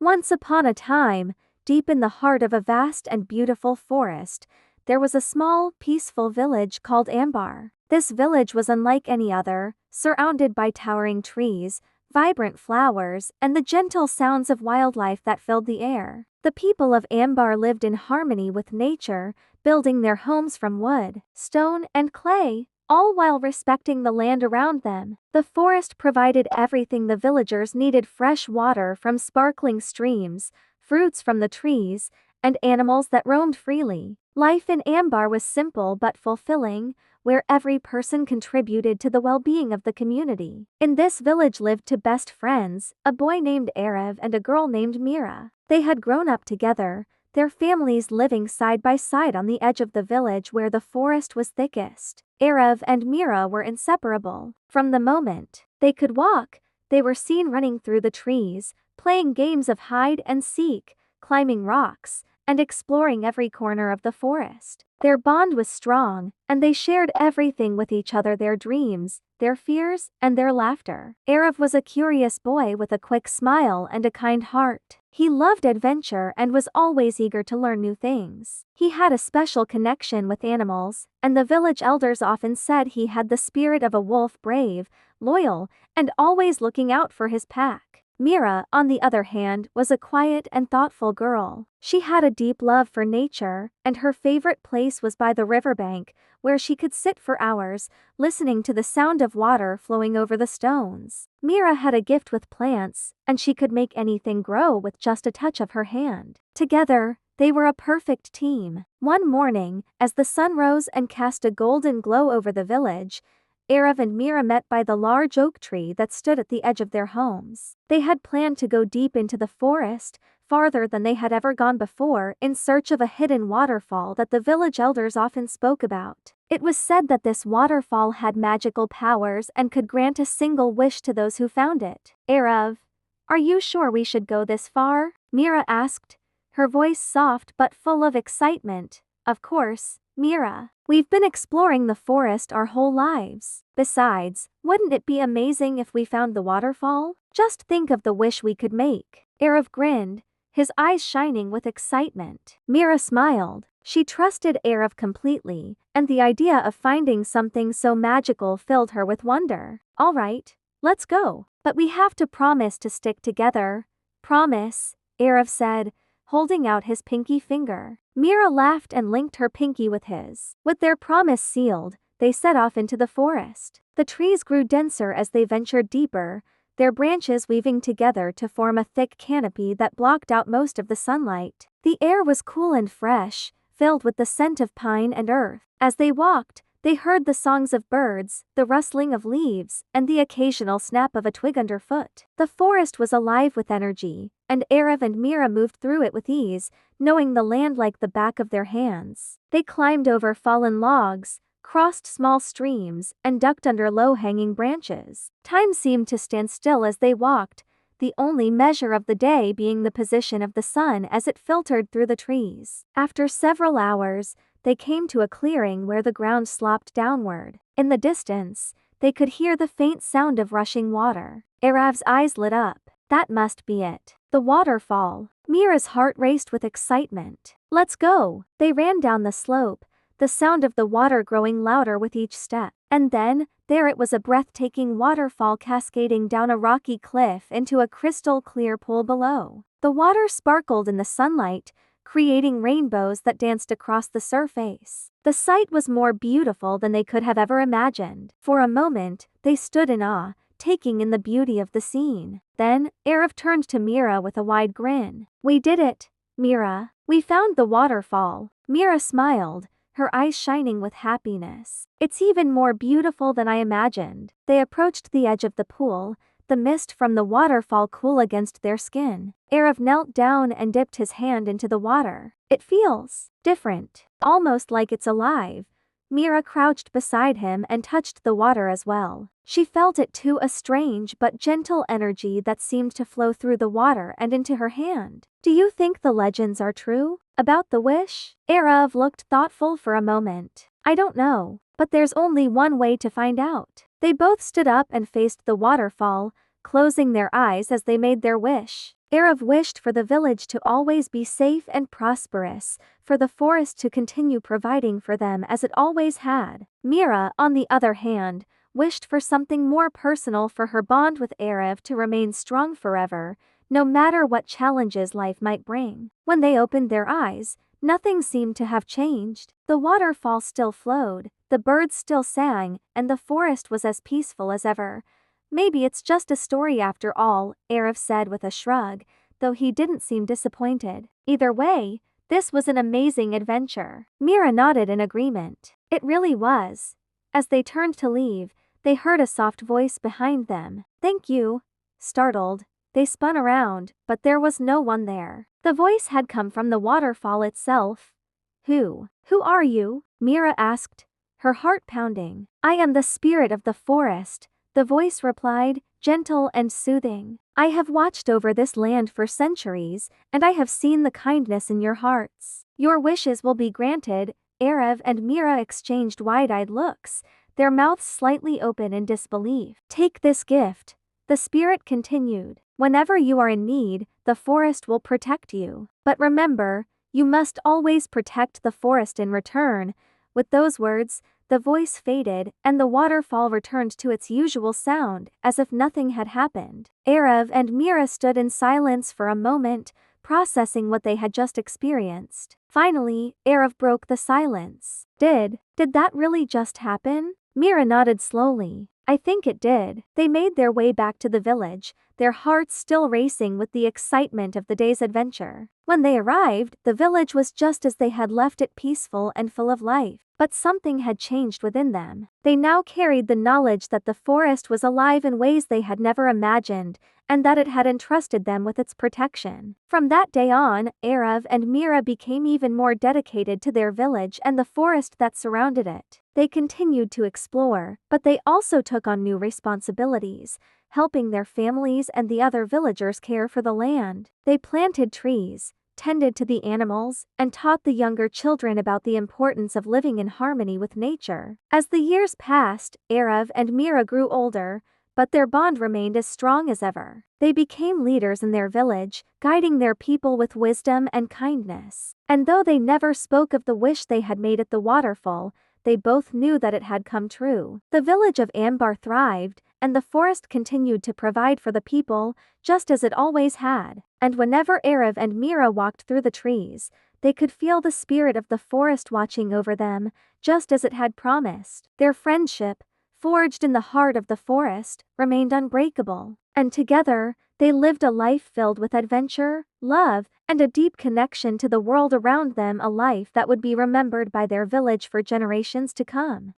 Once upon a time, deep in the heart of a vast and beautiful forest, there was a small, peaceful village called Ambar. This village was unlike any other, surrounded by towering trees, vibrant flowers, and the gentle sounds of wildlife that filled the air. The people of Ambar lived in harmony with nature, building their homes from wood, stone, and clay, all while respecting the land around them. The forest provided everything the villagers needed: fresh water from sparkling streams, fruits from the trees, and animals that roamed freely. Life in Ambar was simple but fulfilling, where every person contributed to the well-being of the community. In this village lived two best friends, a boy named Arav and a girl named Mira. They had grown up together, their families living side by side on the edge of the village where the forest was thickest. Arav and Mira were inseparable. From the moment they could walk, they were seen running through the trees, playing games of hide and seek, climbing rocks, and exploring every corner of the forest. Their bond was strong, and they shared everything with each other: their dreams, their fears, and their laughter. Arav was a curious boy with a quick smile and a kind heart. He loved adventure and was always eager to learn new things. He had a special connection with animals, and the village elders often said he had the spirit of a wolf: brave, loyal, and always looking out for his pack. Mira, on the other hand, was a quiet and thoughtful girl. She had a deep love for nature, and her favorite place was by the riverbank, where she could sit for hours, listening to the sound of water flowing over the stones. Mira had a gift with plants, and she could make anything grow with just a touch of her hand. Together, they were a perfect team. One morning, as the sun rose and cast a golden glow over the village, Arav and Mira met by the large oak tree that stood at the edge of their homes. They had planned to go deep into the forest, farther than they had ever gone before, in search of a hidden waterfall that the village elders often spoke about. It was said that this waterfall had magical powers and could grant a single wish to those who found it. "Arav, are you sure we should go this far?" Mira asked, her voice soft but full of excitement. "Of course, Mira. We've been exploring the forest our whole lives. Besides, wouldn't it be amazing if we found the waterfall? Just think of the wish we could make." Arav grinned, his eyes shining with excitement. Mira smiled. She trusted Arav completely, and the idea of finding something so magical filled her with wonder. "All right, let's go. But we have to promise to stick together." "Promise," Arav said, holding out his pinky finger. Mira laughed and linked her pinky with his. With their promise sealed, they set off into the forest. The trees grew denser as they ventured deeper, their branches weaving together to form a thick canopy that blocked out most of the sunlight. The air was cool and fresh, filled with the scent of pine and earth. As they walked, they heard the songs of birds, the rustling of leaves, and the occasional snap of a twig underfoot. The forest was alive with energy, and Arav and Mira moved through it with ease, knowing the land like the back of their hands. They climbed over fallen logs, crossed small streams, and ducked under low-hanging branches. Time seemed to stand still as they walked, the only measure of the day being the position of the sun as it filtered through the trees. After several hours, they came to a clearing where the ground sloped downward. In the distance, they could hear the faint sound of rushing water. Arav's eyes lit up. That must be it. The waterfall. Mira's heart raced with excitement. "Let's go." They ran down the slope, the sound of the water growing louder with each step. And then, there it was, a breathtaking waterfall cascading down a rocky cliff into a crystal-clear pool below. The water sparkled in the sunlight, creating rainbows that danced across the surface. The sight was more beautiful than they could have ever imagined. For a moment, they stood in awe, taking in the beauty of the scene. Then, Arav turned to Mira with a wide grin. "We did it, Mira. We found the waterfall." Mira smiled, her eyes shining with happiness. "It's even more beautiful than I imagined." They approached the edge of the pool, the mist from the waterfall cool against their skin. Arav knelt down and dipped his hand into the water. "It feels different, almost like it's alive." Mira crouched beside him and touched the water as well. She felt it too, a strange but gentle energy that seemed to flow through the water and into her hand. "Do you think the legends are true about the wish?" Arav looked thoughtful for a moment. "I don't know, but there's only one way to find out." They both stood up and faced the waterfall, closing their eyes as they made their wish. Arav wished for the village to always be safe and prosperous, for the forest to continue providing for them as it always had. Mira, on the other hand, wished for something more personal, for her bond with Arav to remain strong forever, no matter what challenges life might bring. When they opened their eyes, nothing seemed to have changed. The waterfall still flowed, the birds still sang, and the forest was as peaceful as ever. Maybe it's just a story after all, Arav said with a shrug, though he didn't seem disappointed. Either way, this was an amazing adventure. Mira nodded in agreement. It really was. As they turned to leave, they heard a soft voice behind them. "Thank you." Startled, they spun around, but there was no one there. The voice had come from the waterfall itself. Who are you?" Mira asked, her heart pounding. "I am the spirit of the forest," the voice replied, gentle and soothing. "I have watched over this land for centuries, and I have seen the kindness in your hearts. Your wishes will be granted." Arav and Mira exchanged wide-eyed looks, their mouths slightly open in disbelief. "Take this gift," the spirit continued. "Whenever you are in need, the forest will protect you. But remember, you must always protect the forest in return." With those words, the voice faded, and the waterfall returned to its usual sound, as if nothing had happened. Arav and Mira stood in silence for a moment, processing what they had just experienced. Finally, Arav broke the silence. Did that really just happen?" Mira nodded slowly. "I think it did." They made their way back to the village, their hearts still racing with the excitement of the day's adventure. When they arrived, the village was just as they had left it, peaceful and full of life. But something had changed within them. They now carried the knowledge that the forest was alive in ways they had never imagined, and that it had entrusted them with its protection. From that day on, Arav and Mira became even more dedicated to their village and the forest that surrounded it. They continued to explore, but they also took on new responsibilities, helping their families and the other villagers care for the land. They planted trees, tended to the animals, and taught the younger children about the importance of living in harmony with nature. As the years passed, Arav and Mira grew older, but their bond remained as strong as ever. They became leaders in their village, guiding their people with wisdom and kindness. And though they never spoke of the wish they had made at the waterfall, they both knew that it had come true. The village of Ambar thrived, and the forest continued to provide for the people, just as it always had. And whenever Arav and Mira walked through the trees, they could feel the spirit of the forest watching over them, just as it had promised. Their friendship, forged in the heart of the forest, remained unbreakable. And together, they lived a life filled with adventure, love, and a deep connection to the world around them, a life that would be remembered by their village for generations to come.